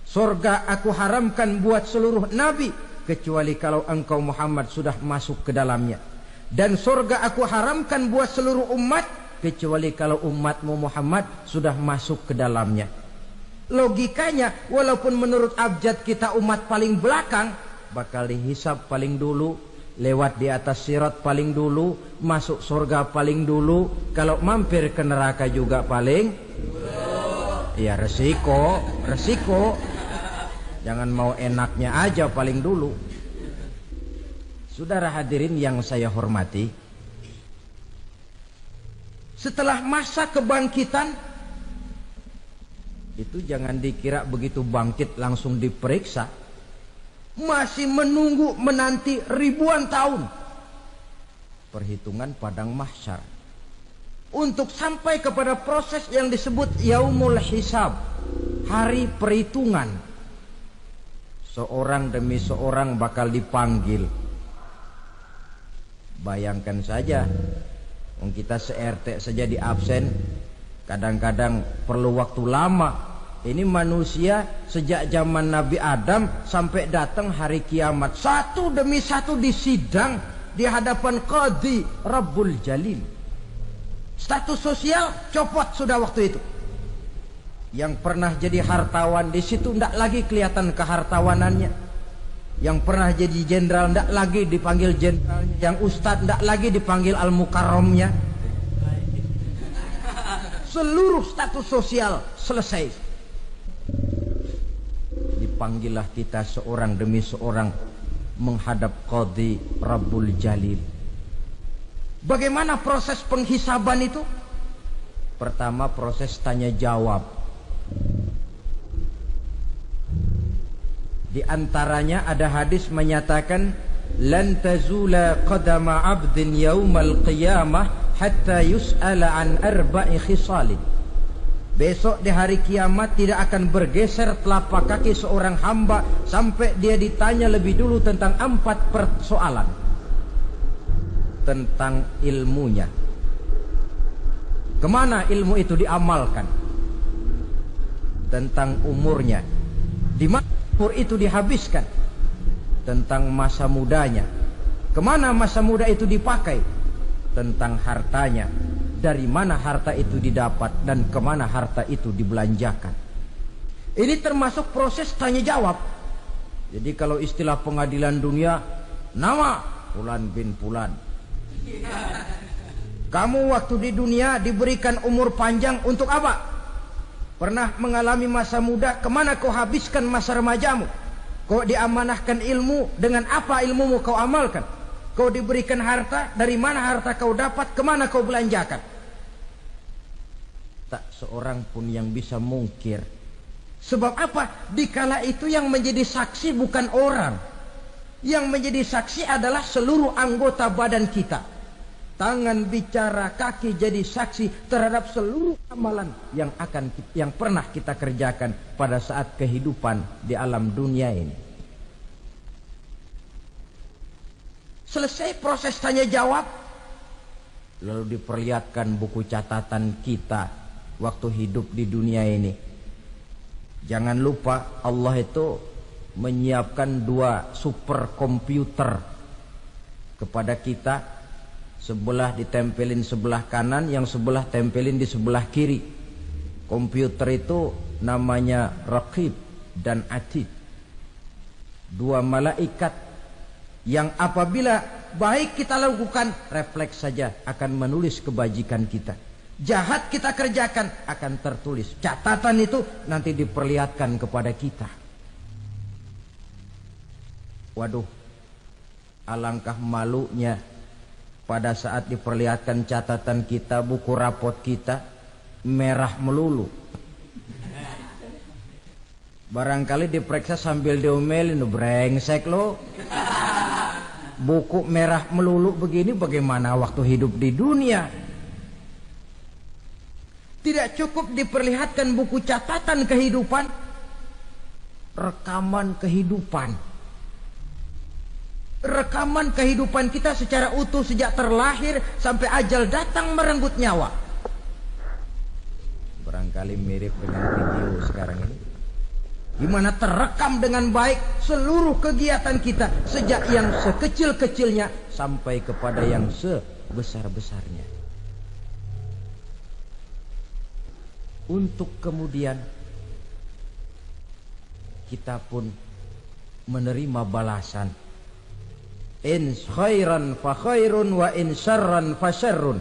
Speaker 1: Surga aku haramkan buat seluruh nabi kecuali kalau engkau Muhammad sudah masuk ke dalamnya, dan surga aku haramkan buat seluruh umat kecuali kalau umatmu Muhammad sudah masuk ke dalamnya. Logikanya, walaupun menurut abjad kita umat paling belakang, bakal dihisap paling dulu, lewat di atas sirat paling dulu, masuk surga paling dulu, kalau mampir ke neraka juga paling ya resiko. Jangan mau enaknya aja paling dulu. Saudara hadirin yang saya hormati, setelah masa kebangkitan itu jangan dikira begitu bangkit langsung diperiksa. Masih menunggu menanti ribuan tahun perhitungan padang mahsyar untuk sampai kepada proses yang disebut yaumul hisab, hari perhitungan. Seorang demi seorang bakal dipanggil. Bayangkan saja, kita se-RT saja di absen, kadang-kadang perlu waktu lama. Ini manusia sejak zaman Nabi Adam sampai datang hari kiamat, satu demi satu disidang di hadapan Qadhi Rabbul Jalil. Status sosial copot sudah waktu itu. Yang pernah jadi hartawan di situ tidak lagi kelihatan kehartawanannya. Yang pernah jadi jenderal tidak lagi dipanggil jenderal. Yang ustadz tidak lagi dipanggil al-mukarramnya. Seluruh status sosial selesai. Dipanggillah kita seorang demi seorang menghadap Qadhi Rabbul Jalil. Bagaimana proses penghisaban itu? Pertama, proses tanya jawab. Di antaranya ada hadis menyatakan, lan tazula qadama 'abdin yaumal qiyamah hatta yus'ala an arba'i khisalin. Besok di hari kiamat tidak akan bergeser telapak kaki seorang hamba sampai dia ditanya lebih dulu tentang 4 persoalan. Tentang ilmunya. Kemana ilmu itu diamalkan? Tentang umurnya. Di mana umur itu dihabiskan? Tentang masa mudanya. Kemana masa muda itu dipakai? Tentang hartanya. Dari mana harta itu didapat dan kemana harta itu dibelanjakan. Ini termasuk proses tanya jawab. Jadi kalau istilah pengadilan dunia, nama Fulan bin Fulan. Kamu waktu di dunia diberikan umur panjang untuk apa? Pernah mengalami masa muda, kemana kau habiskan masa remajamu? Kau diamanahkan ilmu, dengan apa ilmumu kau amalkan? Kau diberikan harta, dari mana harta kau dapat, kemana kau belanjakan? Tak seorang pun yang bisa mungkir Sebab apa? Dikala itu yang menjadi saksi bukan orang. Yang menjadi saksi adalah seluruh anggota badan kita. Tangan bicara, kaki jadi saksi terhadap seluruh amalan yang pernah kita kerjakan pada saat kehidupan di alam dunia ini. Selesai proses tanya jawab, lalu diperlihatkan buku catatan kita waktu hidup di dunia ini. Jangan lupa Allah itu menyiapkan 2 superkomputer kepada kita. Sebelah ditempelin sebelah kanan, yang sebelah tempelin di sebelah kiri. Komputer itu namanya Raqib dan Atid. 2 malaikat yang apabila baik kita lakukan, refleks saja akan menulis kebajikan kita. Jahat kita kerjakan akan tertulis. Catatan itu nanti diperlihatkan kepada kita. Waduh, alangkah malunya pada saat diperlihatkan catatan kita, buku rapot kita merah melulu. Barangkali diperiksa sambil diomelin, brengsek lo. Buku merah melulu begini bagaimana waktu hidup di dunia? Tidak cukup diperlihatkan buku catatan kehidupan, rekaman kehidupan. Rekaman kehidupan kita secara utuh sejak terlahir sampai ajal datang merenggut nyawa. Barangkali mirip dengan video sekarang ini. Gimana terekam dengan baik seluruh kegiatan kita sejak yang sekecil-kecilnya sampai kepada yang sebesar-besarnya. Untuk kemudian kita pun menerima balasan. In khairan fa khairun wa in syarran fa syarrun.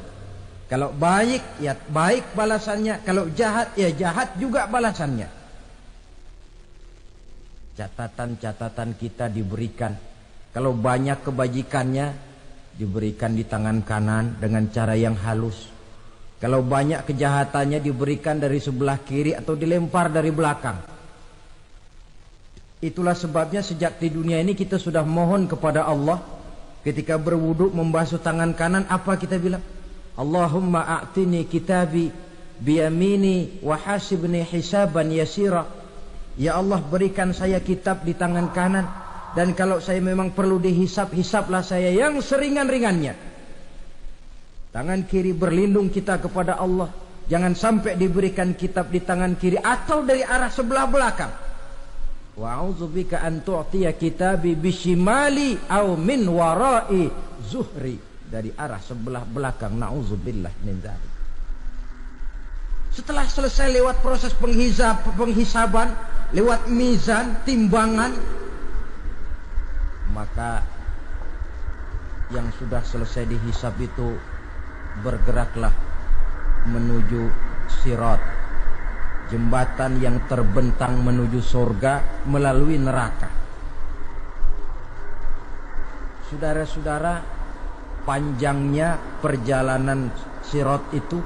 Speaker 1: Kalau baik ya baik balasannya, kalau jahat ya jahat juga balasannya. Catatan-catatan kita diberikan. Kalau banyak kebajikannya diberikan di tangan kanan dengan cara yang halus. Kalau banyak kejahatannya diberikan dari sebelah kiri atau dilempar dari belakang. Itulah sebabnya sejak di dunia ini kita sudah mohon kepada Allah. Ketika berwudu membasuh tangan kanan, apa kita bilang? Allahumma a'tini kitabi biyamini wa hasibni hisaban yasira. Ya Allah, berikan saya kitab di tangan kanan, dan kalau saya memang perlu dihisap, hisaplah saya yang seringan-ringannya. Tangan kiri berlindung kita kepada Allah. Jangan sampai diberikan kitab di tangan kiri atau dari arah sebelah belakang. Wa a'udzubika an tu'tiya kitabi bishimali aw min wara'i zuhri, dari arah sebelah belakang. Na'udzubillah min dzalik. Setelah selesai lewat proses penghisaban, lewat mizan, timbangan, maka yang sudah selesai dihisab itu bergeraklah menuju sirat, jembatan yang terbentang menuju surga melalui neraka. Saudara-saudara, panjangnya perjalanan sirat itu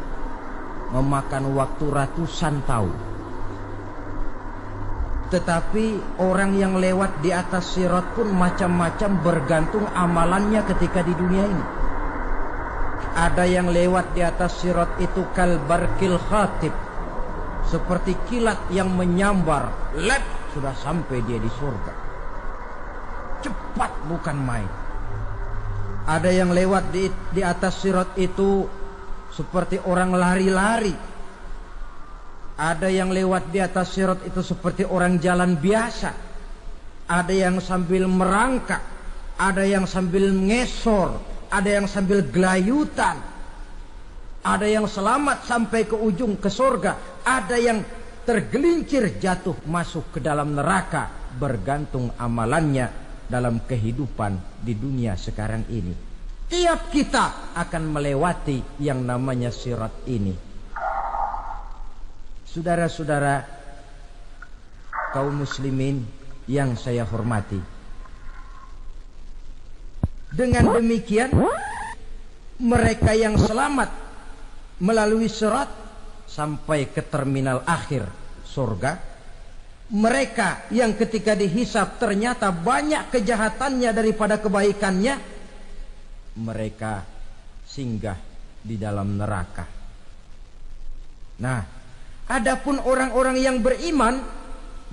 Speaker 1: memakan waktu ratusan tahun. Tetapi orang yang lewat di atas sirat pun macam-macam, bergantung amalannya ketika di dunia ini. Ada yang lewat di atas sirat itu kalbarkil khatib, seperti kilat yang menyambar, lep, sudah sampai dia di surga. Cepat bukan main. Ada yang lewat di atas sirat itu seperti orang lari-lari. Ada yang lewat di atas sirat itu seperti orang jalan biasa. Ada yang sambil merangkak, ada yang sambil ngesor, ada yang sambil gelayutan. Ada yang selamat sampai ke ujung ke surga, ada yang tergelincir jatuh masuk ke dalam neraka, bergantung amalannya dalam kehidupan di dunia sekarang ini. Tiap kita akan melewati yang namanya sirat ini. Saudara-saudara kaum muslimin yang saya hormati, dengan demikian mereka yang selamat melalui sirat sampai ke terminal akhir surga, Mereka yang ketika dihisab ternyata banyak kejahatannya daripada kebaikannya, mereka singgah di dalam neraka. Nah, adapun orang-orang yang beriman,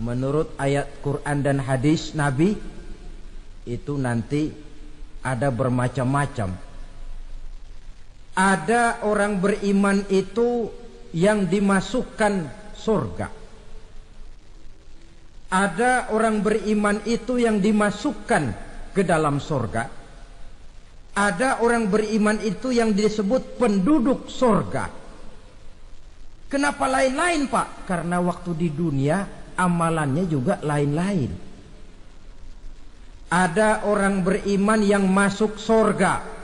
Speaker 1: menurut ayat Quran dan hadis Nabi, itu nanti ada bermacam-macam. Ada orang beriman itu yang dimasukkan surga. Ada orang beriman itu yang dimasukkan ke dalam surga. Ada orang beriman itu yang disebut penduduk surga. Kenapa lain-lain, Pak? Karena waktu di dunia amalannya juga lain-lain. Ada orang beriman yang masuk surga.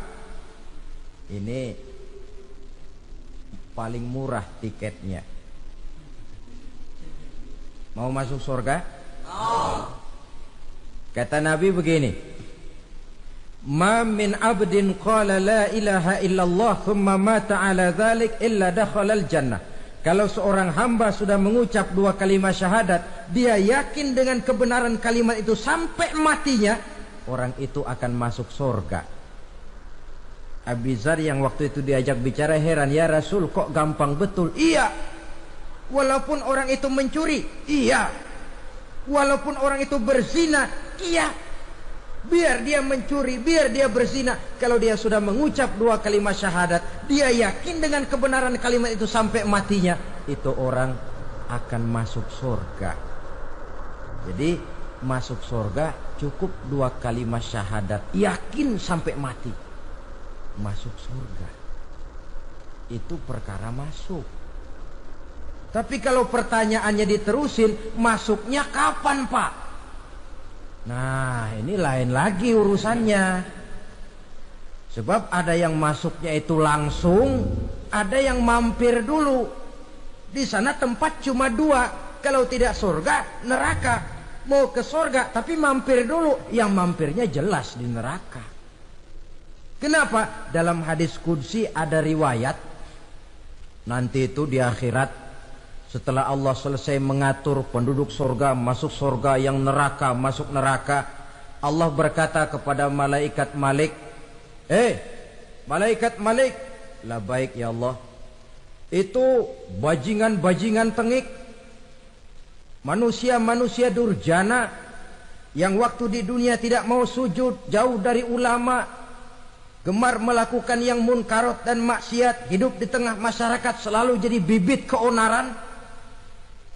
Speaker 1: Ini paling murah tiketnya. Mau masuk surga? Kata Nabi begini, ma min abdin qala la ilaha illallah thumma mata ala dhalik illa dakhalal jannah. Kalau seorang hamba sudah mengucap dua kalimat syahadat, dia yakin dengan kebenaran kalimat itu sampai matinya, orang itu akan masuk surga. Abi Dzar yang waktu itu diajak bicara heran, ya Rasul kok gampang betul? Iya. Walaupun orang itu mencuri, iya. Walaupun orang itu berzina, iya. Biar dia mencuri, biar dia berzina, kalau dia sudah mengucap dua kalimat syahadat, dia yakin dengan kebenaran kalimat itu sampai matinya, itu orang akan masuk surga. Jadi masuk surga cukup dua kalimat syahadat, yakin sampai mati, masuk surga. Itu perkara masuk. Tapi kalau pertanyaannya diterusin, masuknya kapan, Pak? Nah, ini lain lagi urusannya. Sebab ada yang masuknya itu langsung, ada yang mampir dulu. Di sana tempat cuma dua, kalau tidak surga, neraka. Mau ke surga tapi mampir dulu, yang mampirnya jelas di neraka. Kenapa? Dalam hadis qudsi ada riwayat, nanti itu di akhirat, setelah Allah selesai mengatur penduduk surga masuk surga, yang neraka masuk neraka, Allah berkata kepada malaikat Malik, malaikat Malik, labaik ya Allah. Itu bajingan-bajingan tengik, manusia-manusia durjana yang waktu di dunia tidak mau sujud, jauh dari ulama, gemar melakukan yang munkarat dan maksiat, hidup di tengah masyarakat selalu jadi bibit keonaran,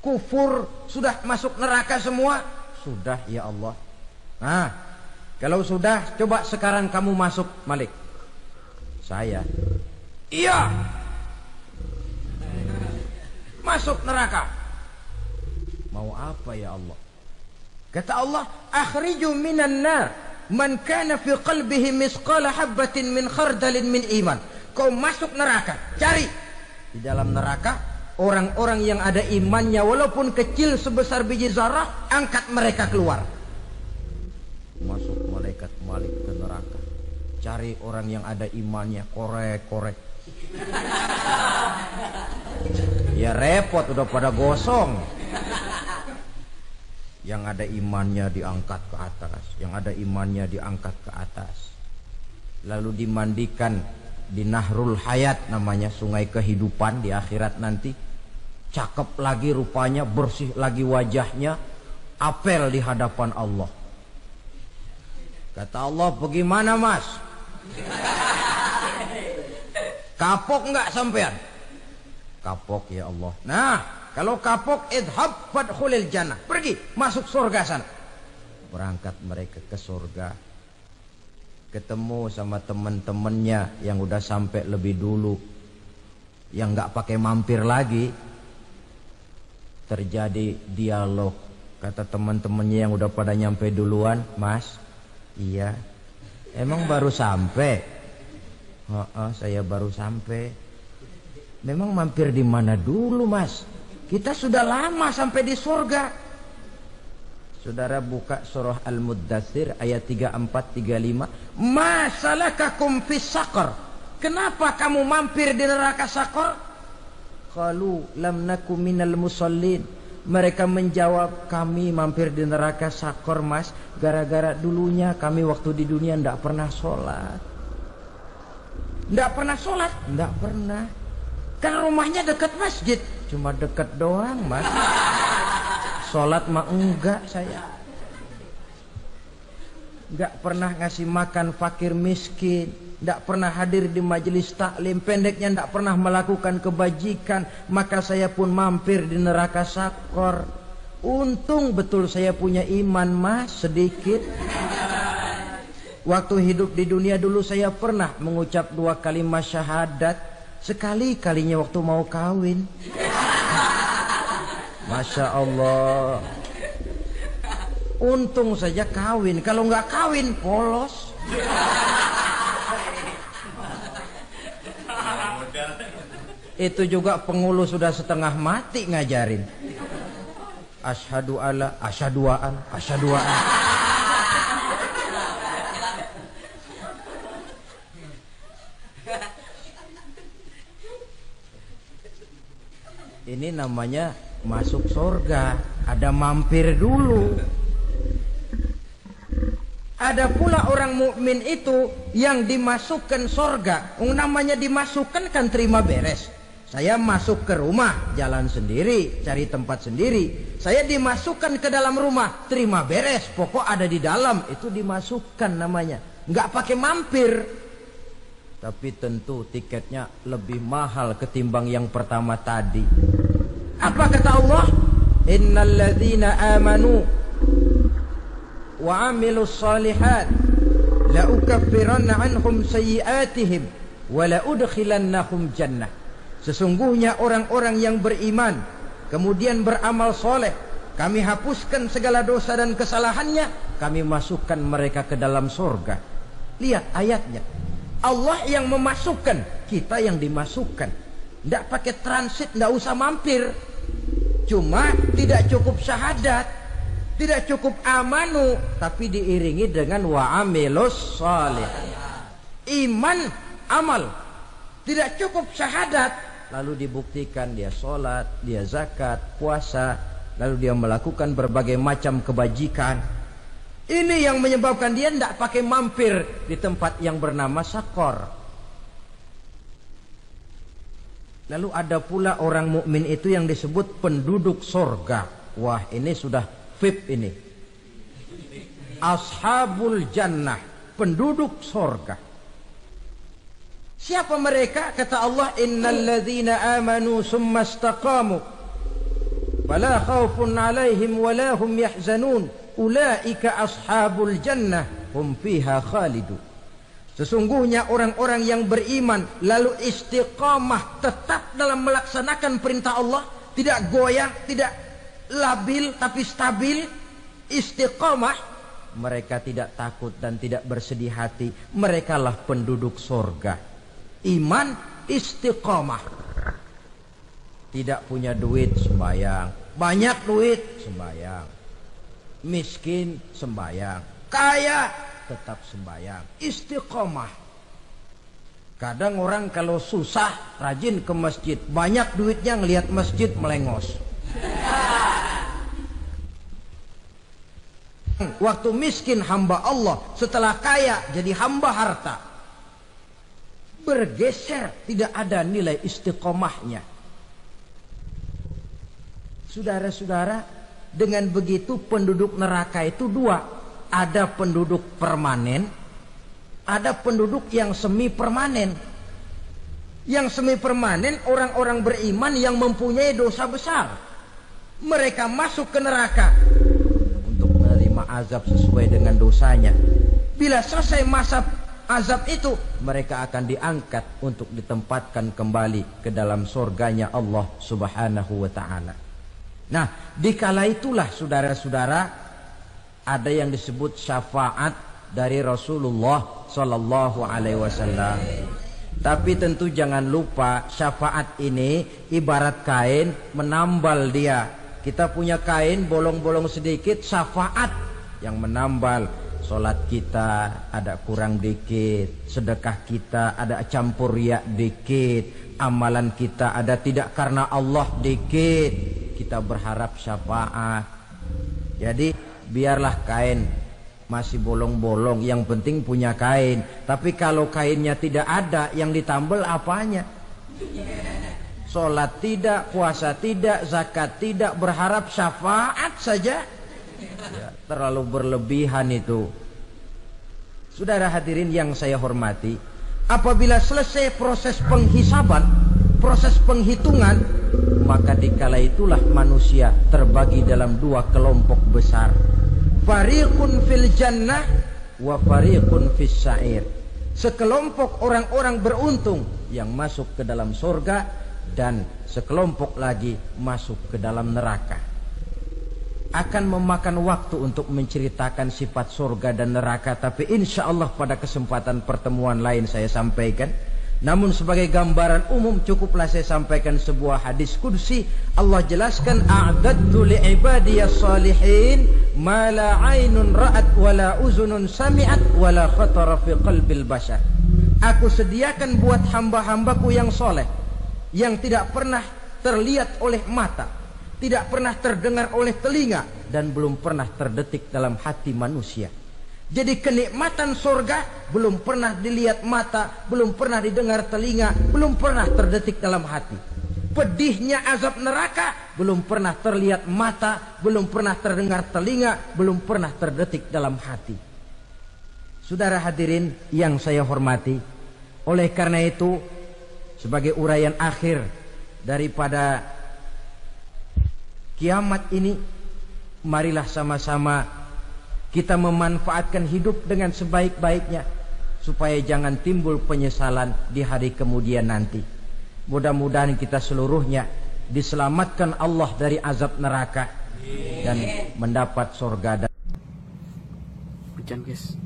Speaker 1: kufur, sudah masuk neraka semua. Sudah ya Allah. Nah, kalau sudah, coba sekarang kamu masuk, Malik. Saya, iya, masuk neraka. Mau apa ya Allah? Kata Allah, akhriju minan nar man kana fi qalbihi misqala habatin min khardalin min iman. Kau masuk neraka, cari di dalam neraka orang-orang yang ada imannya walaupun kecil sebesar biji zarah, angkat mereka keluar. Masuk malaikat Malik ke neraka, cari orang yang ada imannya, korek-korek. Ya repot, udah pada gosong. Yang ada imannya diangkat ke atas, yang ada imannya diangkat ke atas, lalu dimandikan di Nahrul Hayat, namanya sungai kehidupan di akhirat nanti. Cakep lagi rupanya, bersih lagi wajahnya, apel di hadapan Allah. Kata Allah, bagaimana mas? Kapok nggak sampean? Kapok ya Allah. Nah, kalau kapok, idhab fadkhulil jannah, pergi masuk surga sana. Berangkat mereka ke surga, ketemu sama teman-temannya yang udah sampai lebih dulu, yang nggak pakai mampir lagi. Terjadi dialog. Kata teman-temannya yang udah pada nyampe duluan, mas, iya, emang baru sampai? Saya baru sampai. Memang mampir di mana dulu mas? Kita sudah lama sampai di surga. Saudara buka surah Al-Muddatsir ayat 34-35. Ma salakakum fis saqar? Kenapa kamu mampir di neraka Saqar? Qalu lam naku minal musallin Mereka menjawab, kami mampir di neraka Sakor mas, gara-gara dulunya kami waktu di dunia tidak pernah sholat. Tidak pernah sholat? Tidak pernah. Kan rumahnya dekat masjid. Cuma dekat doang mas. Sholat mah enggak saya. Enggak pernah ngasih makan fakir miskin. Enggak pernah hadir di majelis taklim. Pendeknya enggak pernah melakukan kebajikan. Maka saya pun mampir di neraka Sakor. Untung betul saya punya iman mas sedikit. Waktu hidup di dunia dulu saya pernah mengucap 2 kalimat syahadat. Sekali-kalinya waktu mau kawin. Masya Allah. Untung saja kawin. Kalau nggak kawin polos. Itu juga pengulu sudah setengah mati ngajarin. Asyhadu alla, asyaduaan, asyaduaan. Ini namanya masuk surga. Ada mampir dulu. Ada pula orang mukmin itu yang dimasukkan surga. Namanya dimasukkan kan terima beres. Saya masuk ke rumah, jalan sendiri, cari tempat sendiri. Saya dimasukkan ke dalam rumah, terima beres. Pokok ada di dalam, itu dimasukkan namanya. Nggak pakai mampir. Tapi tentu tiketnya lebih mahal ketimbang yang pertama tadi. Apa kata Allah? Innal ladzina amanu wa 'amilus shalihat la ukaffiranna 'anhum sayyi'atihim wa la udkhilannahum jannah. Sesungguhnya orang-orang yang beriman kemudian beramal soleh, kami hapuskan segala dosa dan kesalahannya, kami masukkan mereka ke dalam surga. Lihat ayatnya. Allah yang memasukkan, kita yang dimasukkan. Tidak pakai transit, tidak usah mampir. Cuma tidak cukup syahadat, tidak cukup amanu, tapi diiringi dengan wa'amilus salih. Iman, amal. Tidak cukup syahadat, lalu dibuktikan dia sholat, dia zakat, puasa, lalu dia melakukan berbagai macam kebajikan. Ini yang menyebabkan dia tidak pakai mampir di tempat yang bernama Sakor. Lalu ada pula orang mukmin itu yang disebut penduduk sorga. Wah, ini sudah VIP ini. Ashabul jannah, penduduk sorga. Siapa mereka? Kata Allah, innal ladzina amanu summa istaqamu fala khaufun alaihim wala hum yahzanun. Ulaika ashabul jannah hum fiha khalidu. Sesungguhnya orang-orang yang beriman lalu istiqamah, tetap dalam melaksanakan perintah Allah, tidak goyah, tidak labil tapi stabil, istiqamah, mereka tidak takut dan tidak bersedih hati. Merekalah penduduk surga. Iman, istiqamah. Tidak punya duit sembahyang, banyak duit sembahyang. Miskin sembahyang, kaya tetap sembahyang, istiqomah. Kadang orang kalau susah rajin ke masjid, banyak duitnya ngelihat masjid melengos. Waktu miskin hamba Allah, setelah kaya jadi hamba harta. Bergeser, tidak ada nilai istiqomahnya. Saudara-saudara, dengan begitu penduduk neraka itu dua. Ada penduduk permanen, ada penduduk yang semi permanen. Yang semi permanen orang-orang beriman yang mempunyai dosa besar. Mereka masuk ke neraka untuk menerima azab sesuai dengan dosanya. Bila selesai masa azab itu, mereka akan diangkat untuk ditempatkan kembali ke dalam surganya Allah Subhanahu wa ta'ala. Nah, dikala itulah saudara-saudara ada yang disebut syafaat dari Rasulullah Sallallahu Alaihi Wasallam. Tapi tentu jangan lupa syafaat ini ibarat kain menambal dia. Kita punya kain bolong-bolong sedikit, syafaat yang menambal. Solat kita ada kurang dikit, sedekah kita ada campur riak dikit, amalan kita ada tidak karena Allah dikit. Kita kita berharap syafaat. Jadi biarlah kain masih bolong-bolong, yang penting punya kain. Tapi kalau kainnya tidak ada, yang ditambal apanya? Sholat tidak, puasa tidak, zakat tidak, berharap syafaat saja. Ya, terlalu berlebihan itu. Saudara hadirin yang saya hormati, apabila selesai proses penghisaban, proses penghitungan, maka dikala itulah manusia terbagi dalam dua kelompok besar. Fariqun fil jannah wa fariqun fis sa'ir. Sekelompok orang-orang beruntung yang masuk ke dalam surga, dan sekelompok lagi masuk ke dalam neraka. Akan memakan waktu untuk menceritakan sifat surga dan neraka, tapi insya Allah pada kesempatan pertemuan lain saya sampaikan. Namun sebagai gambaran umum cukuplah saya sampaikan sebuah hadis qudsi. Allah jelaskan, a'dadtu li'ibadiyas salihin ma la 'ainun ra'at wa la uzunun sami'at wa la khatara fi qalbil bashar. Aku sediakan buat hamba-hambaku yang soleh, yang tidak pernah terlihat oleh mata, tidak pernah terdengar oleh telinga, dan belum pernah terdetik dalam hati manusia. Jadi kenikmatan surga belum pernah dilihat mata, belum pernah didengar telinga, belum pernah terdetik dalam hati. Pedihnya azab neraka belum pernah terlihat mata, belum pernah terdengar telinga, belum pernah terdetik dalam hati. Saudara hadirin yang saya hormati, oleh karena itu sebagai uraian akhir daripada kiamat ini, marilah sama-sama kita memanfaatkan hidup dengan sebaik-baiknya, supaya jangan timbul penyesalan di hari kemudian nanti. Mudah-mudahan kita seluruhnya diselamatkan Allah dari azab neraka dan mendapat surga. Hujan guys.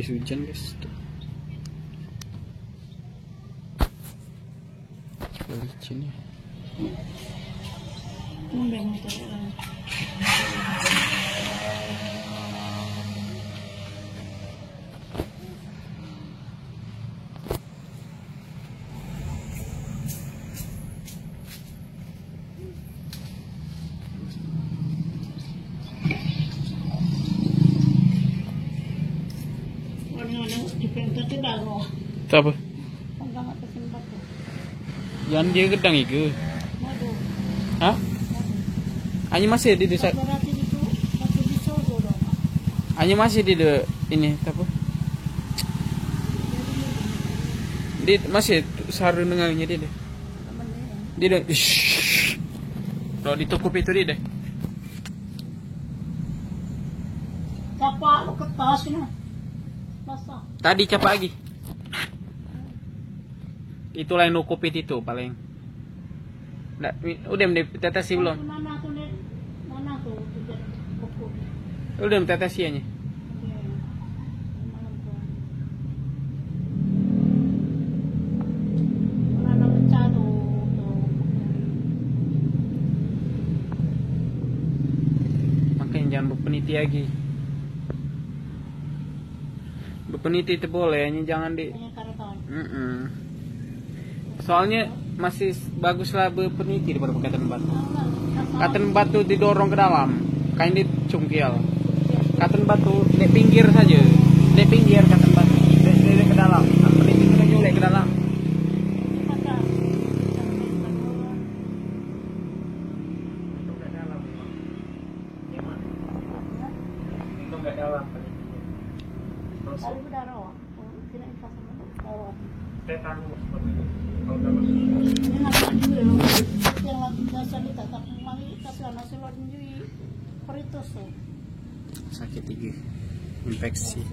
Speaker 2: habis hujan guys. Licin ya. Apa? Yang dia gedang itu. Hah? Hanya masih di desa. Hanya masih di ini apa? Di masih saru dengannya dia deh. Dia deh. Kalau ditukup itu dia deh.
Speaker 3: Capa lu ketas ini.
Speaker 2: Tadi capa lagi. Itu lain nukupit itu paling. Nggak, udah mentetesi belum?
Speaker 3: Mana tuh?
Speaker 2: Udah mentetesi aja. Makanya jangan berpeniti lagi. Berpeniti itu boleh, hanya jangan di. Soalnya masih baguslah berpeniti daripada kaitan batu. Kaitan batu didorong ke dalam, kain dicungkil. Kaitan batu di pinggir saja, di pinggir kaitan batu, di ke dalam. Peniti kita nyulek ke dalam. Itu nggak dalam. Sakit gigi, infeksi.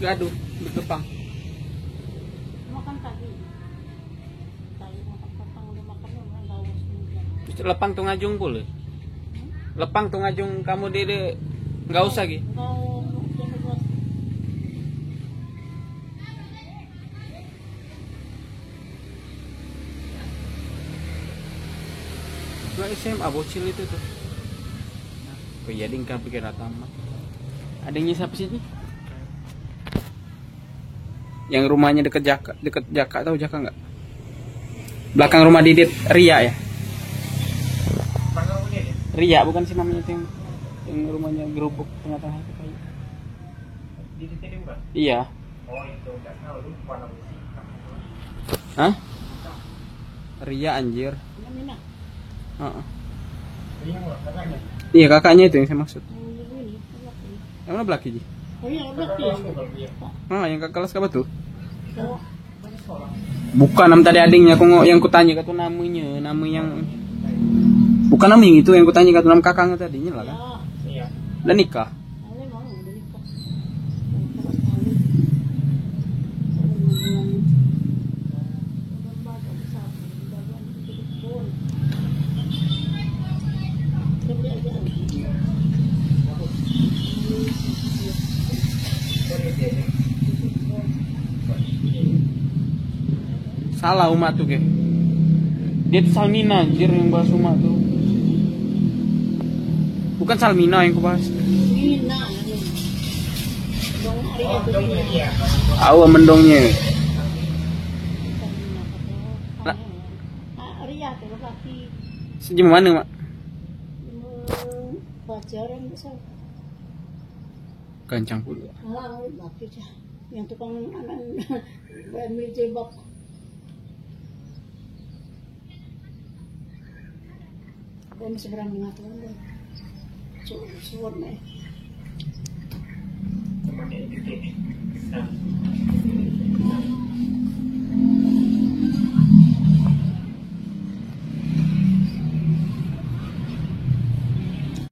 Speaker 2: Gaduh, berkepang.
Speaker 3: Makan tadi. Tadi makan petang udah makan orang tahu.
Speaker 2: Lepang tuh ngajung boleh. Lepang tuh ngajung kamu dede nggak usah gitu. Dua SMA bocil itu tuh. Kok jadi nggak pikir tamat. Adanya siapa sih ini? Yang rumahnya deket Jaka tahu Jaka nggak? Belakang rumah Didit Ria ya? Ria bukan sih namanya itu yang rumahnya gerubuk tengah-tengah itu kayak. Didit ini bukan? Iya. Oh itu nggak tahu lu warna musik. Hah? Ria anjir. Heeh. Iya kakaknya itu yang saya maksud. Yang mana Blaki Ji?
Speaker 3: Oh iya, Blaki.
Speaker 2: Yang kakak kelas apa tuh? Bukan nama tadi adingnya kok yang kutanya kata namanya, nama yang bukan nama yang itu yang kutanya kata nama kakaknya tadinya lah kan? Iya. Udah nikah. Salah umat tuh ke. Dia tuh Salmina anjir yang bahas umat tuh. Bukan Salmina yang kubahas. Awa mendongnya. Lah. Sejam mana mak? Gancang pula.
Speaker 3: Yang tukang anak ambil jebak. Dia masih berani ngatain deh. Suwon nih.
Speaker 2: pakai titik. Nah.